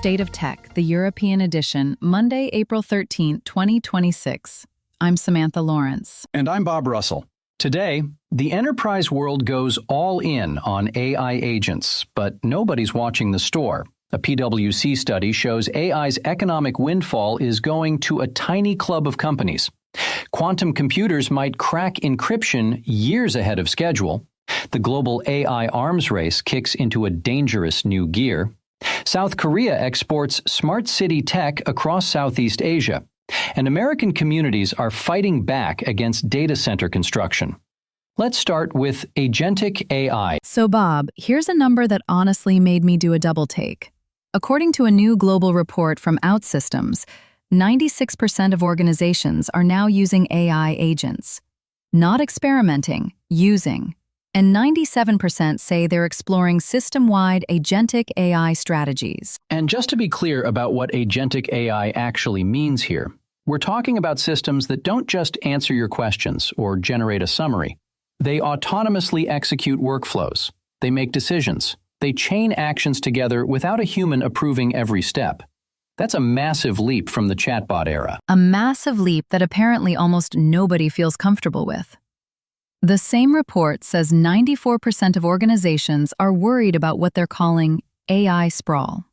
State of Tech, the European edition, Monday, April 13, 2026. I'm Samantha Lawrence. And I'm Bob Russell. Today, the enterprise world goes all in on AI agents, but nobody's watching the store. A PwC study shows AI's economic windfall is going to a tiny club of companies. Quantum computers might crack encryption years ahead of schedule. The global AI arms race kicks into a dangerous new gear. South Korea exports smart city tech across Southeast Asia. And American communities are fighting back against data center construction. Let's start with agentic AI. So, Bob, here's a number that honestly made me do a double take. According to a new global report from OutSystems, 96% of organizations are now using AI agents. Not experimenting, using. And 97% say they're exploring system-wide agentic AI strategies. And just to be clear about what agentic AI actually means here, we're talking about systems that don't just answer your questions or generate a summary. They autonomously execute workflows. They make decisions. They chain actions together without a human approving every step. That's a massive leap from the chatbot era. A massive leap that apparently almost nobody feels comfortable with. The same report says 94% of organizations are worried about what they're calling AI sprawl.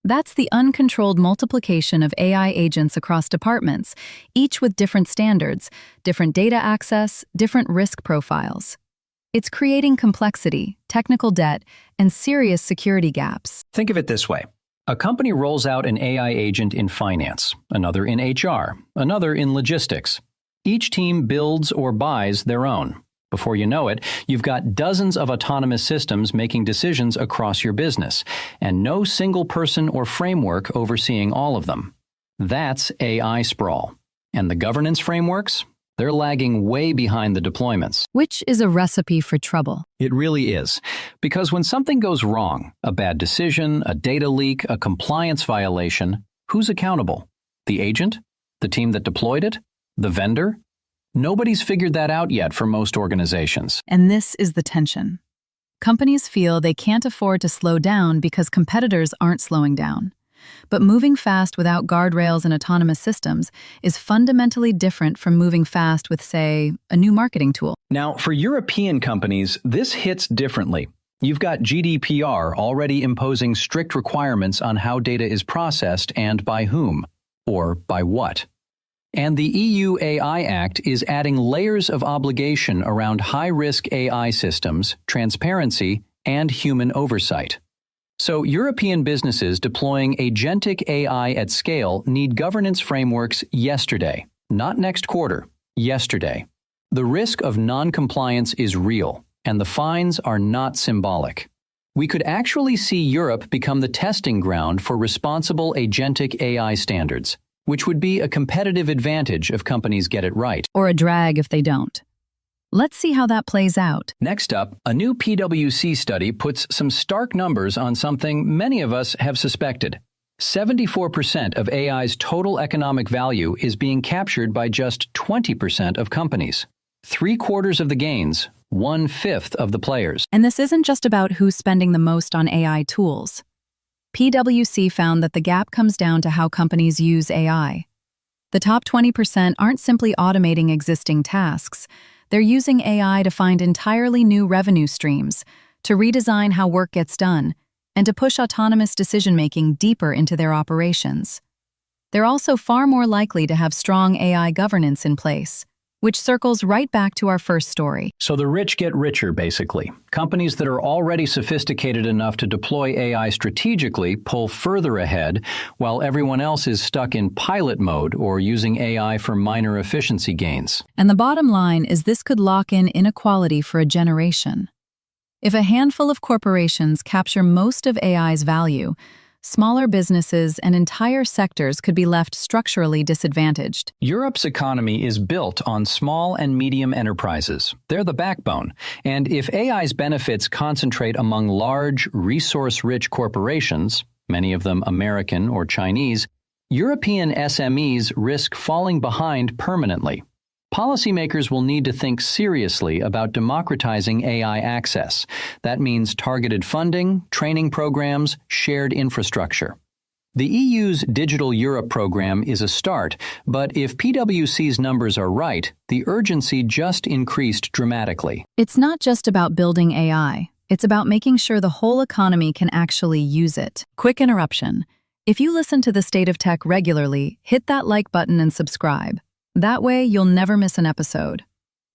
That's the uncontrolled multiplication of AI agents across departments, each with different standards, different data access, different risk profiles. It's creating complexity, technical debt, and serious security gaps. Think of it this way. A company rolls out an AI agent in finance, another in HR, another in logistics. Each team builds or buys their own. Before you know it, you've got dozens of autonomous systems making decisions across your business, and no single person or framework overseeing all of them. That's AI sprawl. And the governance frameworks? They're lagging way behind the deployments. Which is a recipe for trouble. It really is. Because when something goes wrong, a bad decision, a data leak, a compliance violation, who's accountable? The agent? The team that deployed it? The vendor? Nobody's figured that out yet for most organizations. And this is the tension. Companies feel they can't afford to slow down because competitors aren't slowing down. But moving fast without guardrails and autonomous systems is fundamentally different from moving fast with, say, a new marketing tool. Now, for European companies, this hits differently. You've got GDPR already imposing strict requirements on how data is processed and by whom, or by what. And the EU AI Act is adding layers of obligation around high-risk AI systems, transparency, and human oversight. So European businesses deploying agentic AI at scale need governance frameworks yesterday, not next quarter, yesterday. The risk of non-compliance is real, and the fines are not symbolic. We could actually see Europe become the testing ground for responsible agentic AI standards, which would be a competitive advantage if companies get it right. Or a drag if they don't. Let's see how that plays out. Next up, a new PwC study puts some stark numbers on something many of us have suspected. 74% of AI's total economic value is being captured by just 20% of companies. 3/4 of the gains, 1/5 of the players. And this isn't just about who's spending the most on AI tools. PwC found that the gap comes down to how companies use AI. The top 20% aren't simply automating existing tasks. They're using AI to find entirely new revenue streams, to redesign how work gets done, and to push autonomous decision-making deeper into their operations. They're also far more likely to have strong AI governance in place, which circles right back to our first story. So the rich get richer, basically. Companies that are already sophisticated enough to deploy AI strategically pull further ahead, while everyone else is stuck in pilot mode or using AI for minor efficiency gains. And the bottom line is this could lock in inequality for a generation. If a handful of corporations capture most of AI's value, smaller businesses and entire sectors could be left structurally disadvantaged. Europe's economy is built on small and medium enterprises. They're the backbone. And if AI's benefits concentrate among large, resource-rich corporations, many of them American or Chinese, European SMEs risk falling behind permanently. Policymakers will need to think seriously about democratizing AI access. That means targeted funding, training programs, shared infrastructure. The EU's Digital Europe program is a start, but if PwC's numbers are right, the urgency just increased dramatically. It's not just about building AI. It's about making sure the whole economy can actually use it. Quick interruption. If you listen to The State of Tech regularly, hit that like button and subscribe. That way, you'll never miss an episode.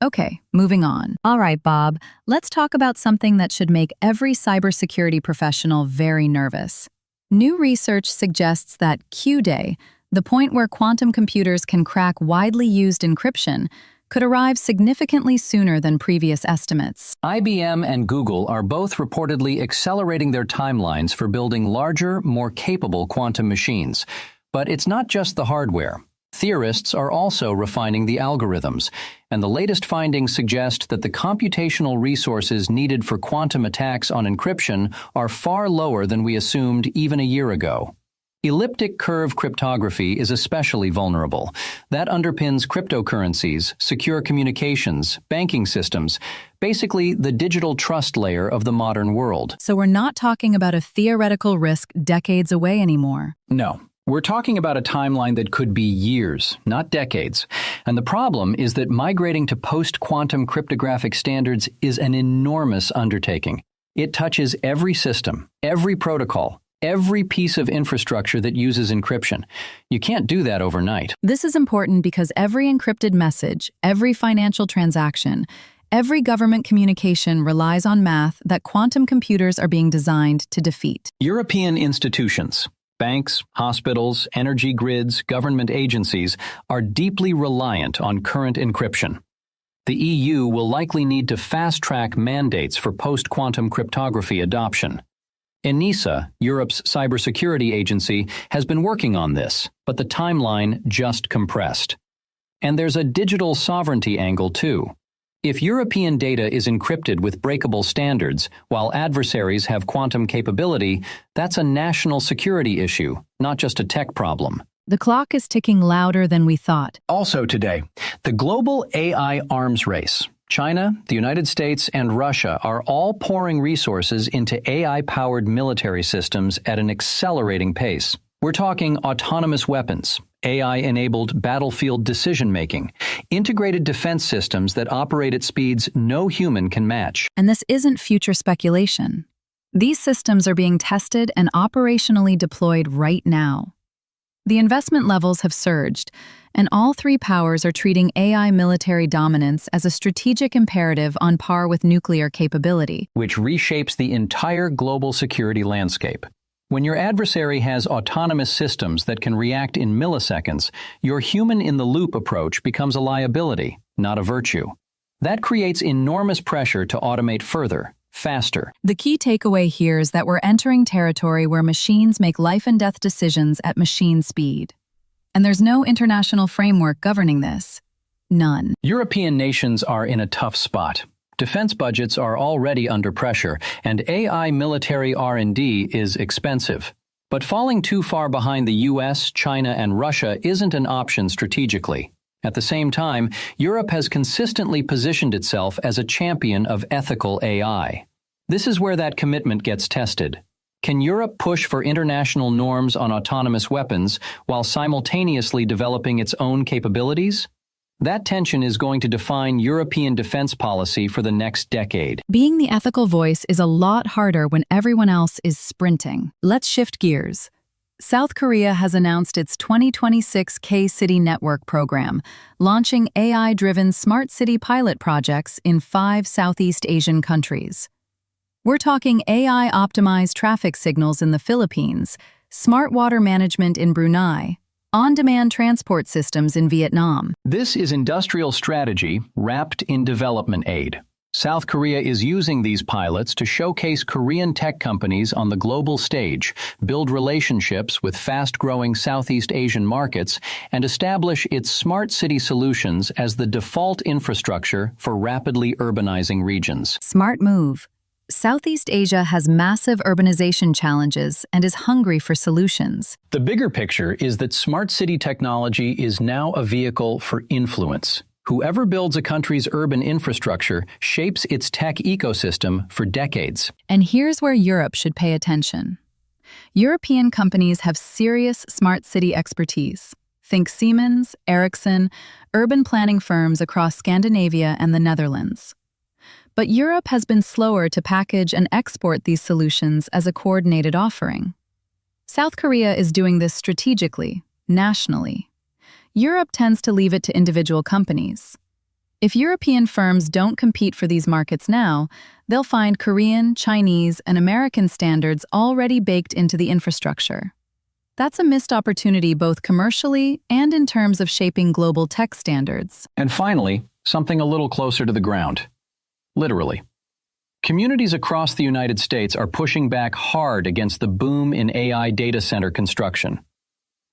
Okay, moving on. All right, Bob, let's talk about something that should make every cybersecurity professional very nervous. New research suggests that Q-Day, the point where quantum computers can crack widely used encryption, could arrive significantly sooner than previous estimates. IBM and Google are both reportedly accelerating their timelines for building larger, more capable quantum machines. But it's not just the hardware. Theorists are also refining the algorithms, and the latest findings suggest that the computational resources needed for quantum attacks on encryption are far lower than we assumed even a year ago. Elliptic curve cryptography is especially vulnerable. That underpins cryptocurrencies, secure communications, banking systems, basically the digital trust layer of the modern world. So we're not talking about a theoretical risk decades away anymore. No. We're talking about a timeline that could be years, not decades. And the problem is that migrating to post-quantum cryptographic standards is an enormous undertaking. It touches every system, every protocol, every piece of infrastructure that uses encryption. You can't do that overnight. This is important because every encrypted message, every financial transaction, every government communication relies on math that quantum computers are being designed to defeat. European institutions, banks, hospitals, energy grids, government agencies are deeply reliant on current encryption. The EU will likely need to fast-track mandates for post-quantum cryptography adoption. ENISA, Europe's cybersecurity agency, has been working on this, but the timeline just compressed. And there's a digital sovereignty angle too. If European data is encrypted with breakable standards, while adversaries have quantum capability, that's a national security issue, not just a tech problem. The clock is ticking louder than we thought. Also today, the global AI arms race. China, the United States, and Russia are all pouring resources into AI-powered military systems at an accelerating pace. We're talking autonomous weapons, AI-enabled battlefield decision-making, integrated defense systems that operate at speeds no human can match. And this isn't future speculation. These systems are being tested and operationally deployed right now. The investment levels have surged, and all three powers are treating AI military dominance as a strategic imperative on par with nuclear capability, which reshapes the entire global security landscape. When your adversary has autonomous systems that can react in milliseconds, your human-in-the-loop approach becomes a liability, not a virtue. That creates enormous pressure to automate further, faster. The key takeaway here is that we're entering territory where machines make life-and-death decisions at machine speed. And there's no international framework governing this. None. European nations are in a tough spot. Defense budgets are already under pressure, and AI military R&D is expensive. But falling too far behind the US, China, and Russia isn't an option strategically. At the same time, Europe has consistently positioned itself as a champion of ethical AI. This is where that commitment gets tested. Can Europe push for international norms on autonomous weapons while simultaneously developing its own capabilities? That tension is going to define European defense policy for the next decade. Being the ethical voice is a lot harder when everyone else is sprinting. Let's shift gears. South Korea has announced its 2026 K-City Network program, launching AI-driven smart city pilot projects in 5 Southeast Asian countries. We're talking AI-optimized traffic signals in the Philippines, smart water management in Brunei, on-demand transport systems in Vietnam. This is industrial strategy wrapped in development aid. South Korea is using these pilots to showcase Korean tech companies on the global stage, build relationships with fast-growing Southeast Asian markets, and establish its smart city solutions as the default infrastructure for rapidly urbanizing regions. Smart move. Southeast Asia has massive urbanization challenges and is hungry for solutions. The bigger picture is that smart city technology is now a vehicle for influence. Whoever builds a country's urban infrastructure shapes its tech ecosystem for decades. And here's where Europe should pay attention. European companies have serious smart city expertise. Think Siemens, Ericsson, urban planning firms across Scandinavia and the Netherlands. But Europe has been slower to package and export these solutions as a coordinated offering. South Korea is doing this strategically, nationally. Europe tends to leave it to individual companies. If European firms don't compete for these markets now, they'll find Korean, Chinese, and American standards already baked into the infrastructure. That's a missed opportunity both commercially and in terms of shaping global tech standards. And finally, something a little closer to the ground. Literally. Communities across the United States are pushing back hard against the boom in AI data center construction.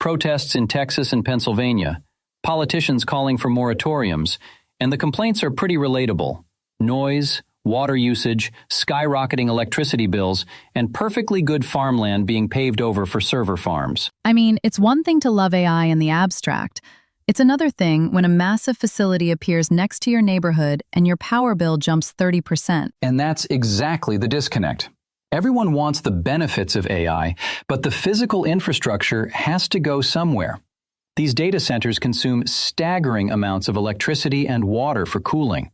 Protests in Texas and Pennsylvania, politicians calling for moratoriums, and the complaints are pretty relatable. Noise, water usage, skyrocketing electricity bills, and perfectly good farmland being paved over for server farms. I mean, it's one thing to love AI in the abstract. It's another thing when a massive facility appears next to your neighborhood and your power bill jumps 30%. And that's exactly the disconnect. Everyone wants the benefits of AI, but the physical infrastructure has to go somewhere. These data centers consume staggering amounts of electricity and water for cooling.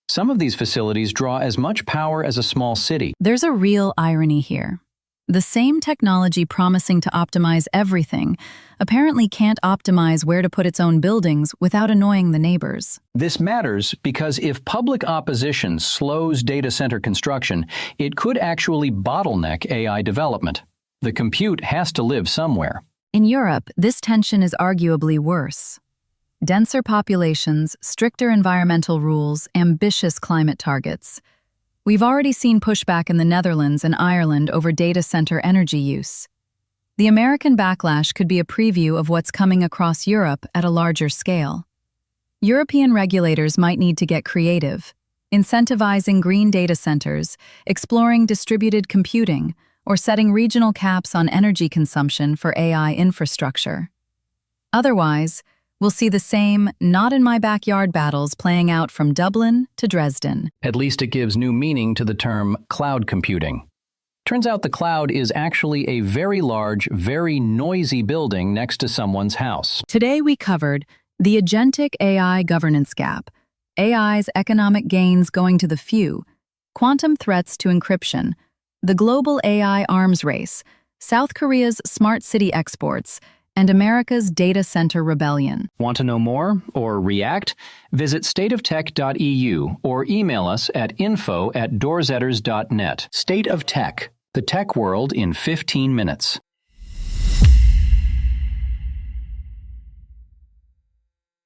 Some of these facilities draw as much power as a small city. There's a real irony here. The same technology promising to optimize everything apparently can't optimize where to put its own buildings without annoying the neighbors. This matters because if public opposition slows data center construction, it could actually bottleneck AI development. The compute has to live somewhere. In Europe, this tension is arguably worse. Denser populations, stricter environmental rules, ambitious climate targets. We've already seen pushback in the Netherlands and Ireland over data center energy use. The American backlash could be a preview of what's coming across Europe at a larger scale. European regulators might need to get creative, incentivizing green data centers, exploring distributed computing, or setting regional caps on energy consumption for AI infrastructure. Otherwise, we'll see the same not-in-my-backyard battles playing out from Dublin to Dresden. At least it gives new meaning to the term cloud computing. Turns out the cloud is actually a very large, very noisy building next to someone's house. Today we covered the agentic AI governance gap, AI's economic gains going to the few, quantum threats to encryption, the global AI arms race, South Korea's smart city exports, and America's data center rebellion. Want to know more or react? Visit stateoftech.eu or email us at info@doorzetters.net. State of Tech, the tech world in 15 minutes.